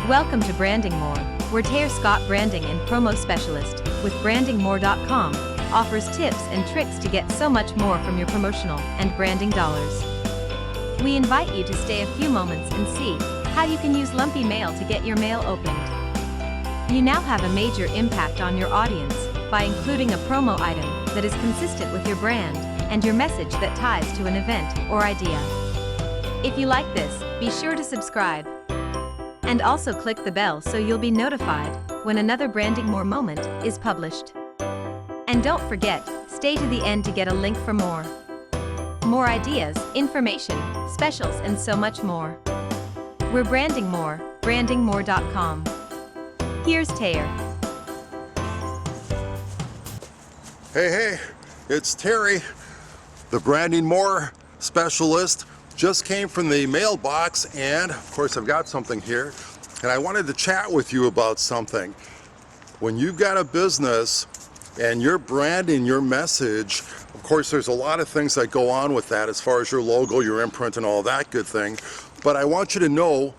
Welcome to Branding More. We're Tare Scott Branding and Promo Specialist with BrandingMore.com offers tips and tricks to get so much more from your promotional and branding dollars. We invite you to stay a few moments and see how you can use lumpy mail to get your mail opened. You now have a major impact on your audience by including a promo item that is consistent with your brand and your message that ties to an event or idea. If you like this, be sure to subscribe. And also click the bell so you'll be notified when another Branding More moment is published. And don't forget, stay to the end to get a link for more. More ideas, information, specials, and so much more. We're Branding More, BrandingMore.com. Here's Tare. Hey, it's Terry, the Branding More Specialist. Just came from the mailbox, and of course I've got something here, and I wanted to chat with you about something. When you've got a business and you're branding your message, of course there's a lot of things that go on with that as far as your logo, your imprint, and all that good thing. But I want you to know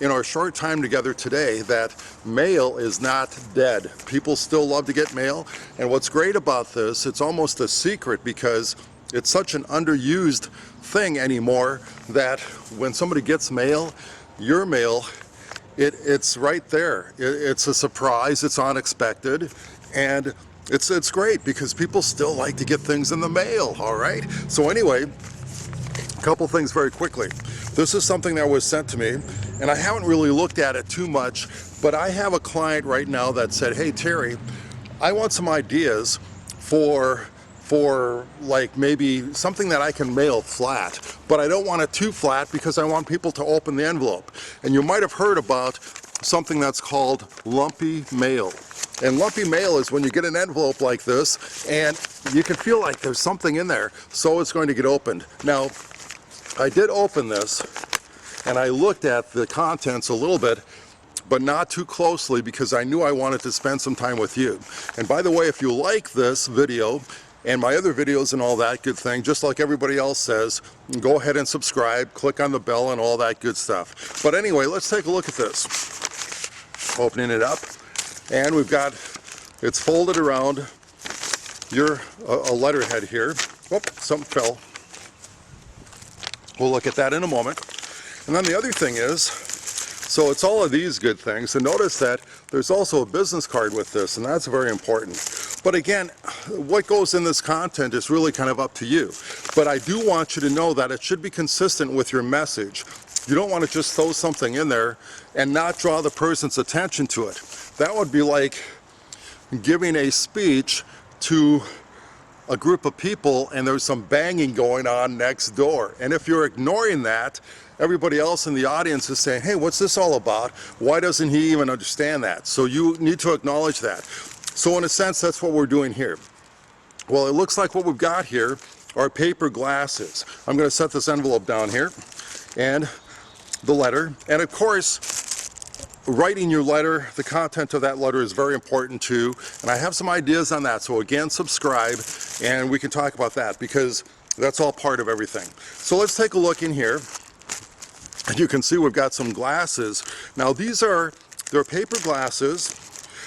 in our short time together today that mail is not dead. People still love to get mail, and what's great about this, it's almost a secret because it's such an underused thing anymore that when somebody gets mail, your mail, it's right there. It's a surprise, it's unexpected, and it's great because people still like to get things in the mail, all right? So anyway, a couple things very quickly. This is something that was sent to me, and I haven't really looked at it too much, but I have a client right now that said, hey Terry, I want some ideas for like maybe something that I can mail flat, but I don't want it too flat because I want people to open the envelope. And you might have heard about something that's called lumpy mail. And lumpy mail is when you get an envelope like this and you can feel like there's something in there, so it's going to get opened. Now, I did open this and I looked at the contents a little bit, but not too closely because I knew I wanted to spend some time with you. And by the way, if you like this video and my other videos and all that good thing, just like everybody else says, go ahead and subscribe, click on the bell and all that good stuff. But anyway, let's take a look at this. Opening it up, and we've got, it's folded around a letterhead here. Whoop, something fell. We'll look at that in a moment. And then the other thing is, so it's all of these good things, and notice that there's also a business card with this, and that's very important. But again, what goes in this content is really kind of up to you. But I do want you to know that it should be consistent with your message. You don't want to just throw something in there and not draw the person's attention to it. That would be like giving a speech to a group of people and there's some banging going on next door. And if you're ignoring that, everybody else in the audience is saying, hey, what's this all about? Why doesn't he even understand that? So you need to acknowledge that. So in a sense, that's what we're doing here. Well, it looks like what we've got here are paper glasses. I'm going to set this envelope down here and the letter. And of course, writing your letter, the content of that letter is very important too. And I have some ideas on that. So again, subscribe and we can talk about that because that's all part of everything. So let's take a look in here. And you can see we've got some glasses. Now they're paper glasses,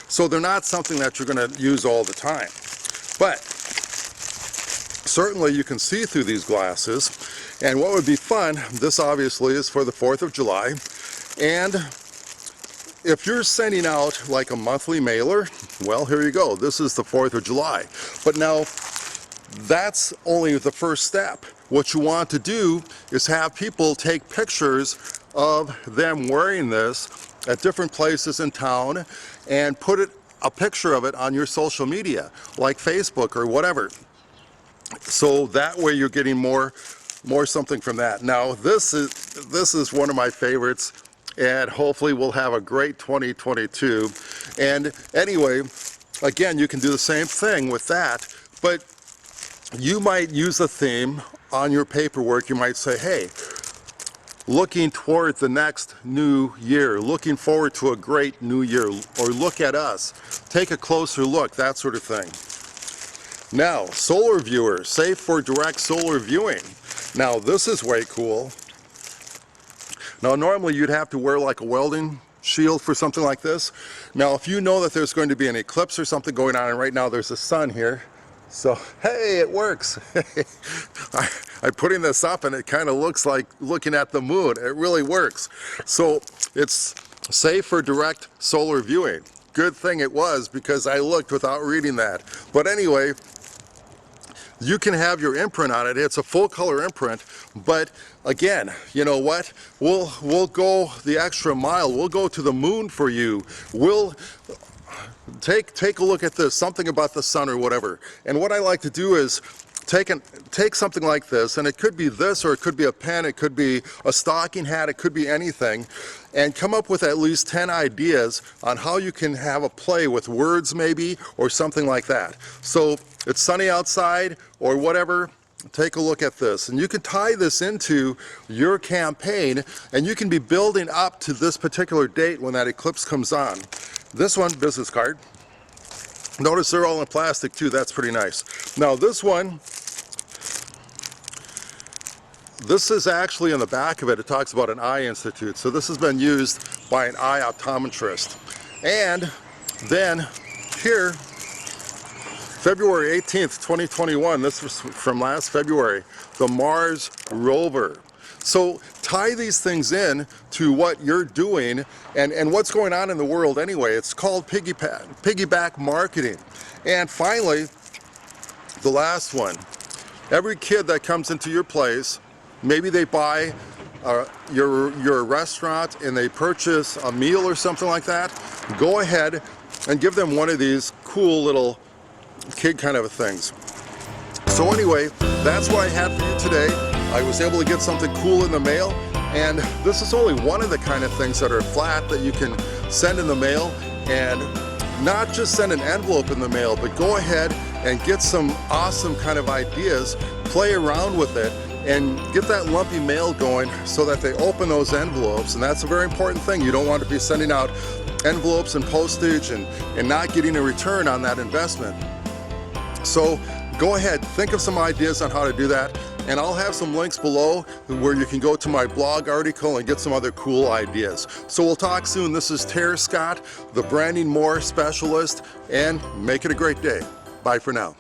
so they're not something that you're going to use all the time. But certainly you can see through these glasses. And what would be fun, this obviously is for the 4th of July. And if you're sending out like a monthly mailer, well, here you go. This is the 4th of July. But now that's only the first step. What you want to do is have people take pictures of them wearing this at different places in town and put a picture of it on your social media, like Facebook or whatever. So that way you're getting more something from that. Now this is one of my favorites, and hopefully we'll have a great 2022. And anyway, again, you can do the same thing with that, but you might use a theme on your paperwork. You might say, hey, looking toward the next new year, looking forward to a great new year, or look at us, take a closer look, that sort of thing. Now, solar viewer, safe for direct solar viewing. Now this is way cool. Now normally you'd have to wear like a welding shield for something like this. Now, if you know that there's going to be an eclipse or something going on, and right now there's a sun here, so hey, it works. I'm putting this up and it kind of looks like looking at the moon. It really works. So it's safe for direct solar viewing. Good thing it was, because I looked without reading that. But anyway, you can have your imprint on it. It's a full color imprint, but again, you know what? We'll go the extra mile. We'll go to the moon for you. We'll take a look at this, something about the sun or whatever. And what I like to do is take something like this, and it could be this, or it could be a pen, it could be a stocking hat, it could be anything, and come up with at least 10 ideas on how you can have a play with words maybe, or something like that. So it's sunny outside or whatever, take a look at this, and you can tie this into your campaign, and you can be building up to this particular date when that eclipse comes on. This one, business card. Notice they're all in plastic too, that's pretty nice. Now this one, this is actually in the back of it, it talks about an eye institute. So this has been used by an eye optometrist. And then here, February 18th, 2021, this was from last February, the Mars rover. So tie these things in to what you're doing and what's going on in the world anyway. It's called piggyback marketing. And finally, the last one. Every kid that comes into your place, maybe they buy your restaurant and they purchase a meal or something like that, go ahead and give them one of these cool little kid kind of things. So anyway, that's what I had for you today. I was able to get something cool in the mail, and this is only one of the kind of things that are flat that you can send in the mail, and not just send an envelope in the mail, but go ahead and get some awesome kind of ideas, play around with it, and get that lumpy mail going so that they open those envelopes. And that's a very important thing. You don't want to be sending out envelopes and postage and not getting a return on that investment. So go ahead, think of some ideas on how to do that, and I'll have some links below where you can go to my blog article and get some other cool ideas. So we'll talk soon. This is Terry Scott, the Branding More Specialist, and make it a great day. Bye for now.